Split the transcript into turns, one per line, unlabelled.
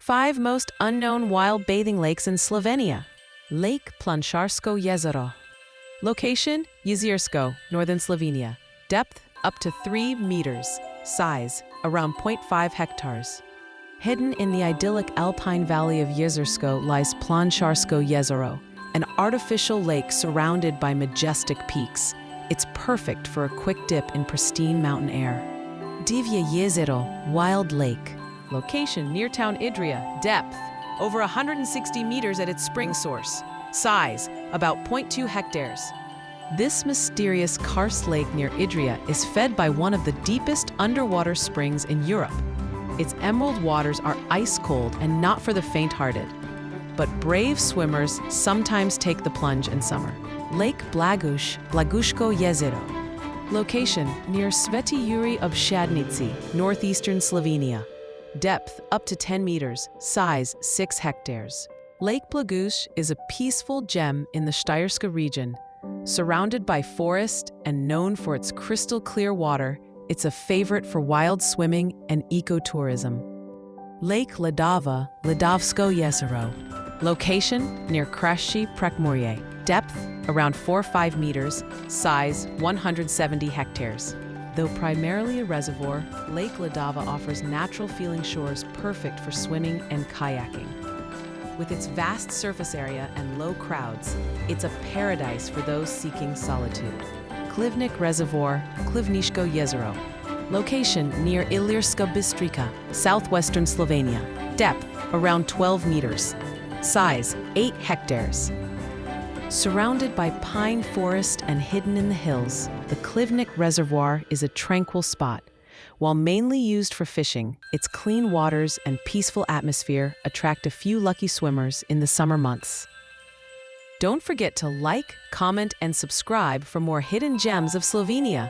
5 most unknown wild bathing lakes in Slovenia. Lake Planšarsko jezero. Location, Jezersko, northern Slovenia. Depth, up to 3 meters. Size, around 0.5 hectares. Hidden in the idyllic alpine valley of Jezersko lies Planšarsko jezero, an artificial lake surrounded by majestic peaks. It's perfect for a quick dip in pristine mountain air. Divje jezero, wild lake. Location, near town Idrija. Depth, over 160 meters at its spring source. Size, about 0.2 hectares. This mysterious karst lake near Idrija is fed by one of the deepest underwater springs in Europe. Its emerald waters are ice cold and not for the faint-hearted. But brave swimmers sometimes take the plunge in summer. Lake Blaguško jezero. Location, near Sveti Jurij of Shadnici, northeastern Slovenia. Depth, up to 10 meters. Size, 6 hectares. Lake Blaguš is a peaceful gem in the Štajerska region. Surrounded by forest and known for its crystal-clear water, it's a favorite for wild swimming and ecotourism. Lake Ledava, Ledavsko jezero. Location, near Kraški Prekmurje. Depth, around 4-5 meters. Size, 170 hectares. Though primarily a reservoir, Lake Ledava offers natural-feeling shores perfect for swimming and kayaking. With its vast surface area and low crowds, it's a paradise for those seeking solitude. Klivnik Reservoir, Klivniško jezero. Location, near Ilirska Bistrica, southwestern Slovenia. Depth, around 12 meters. Size, 8 hectares. Surrounded by pine forest and hidden in the hills, the Klivnik Reservoir is a tranquil spot. While mainly used for fishing, its clean waters and peaceful atmosphere attract a few lucky swimmers in the summer months. Don't forget to like, comment, and subscribe for more hidden gems of Slovenia.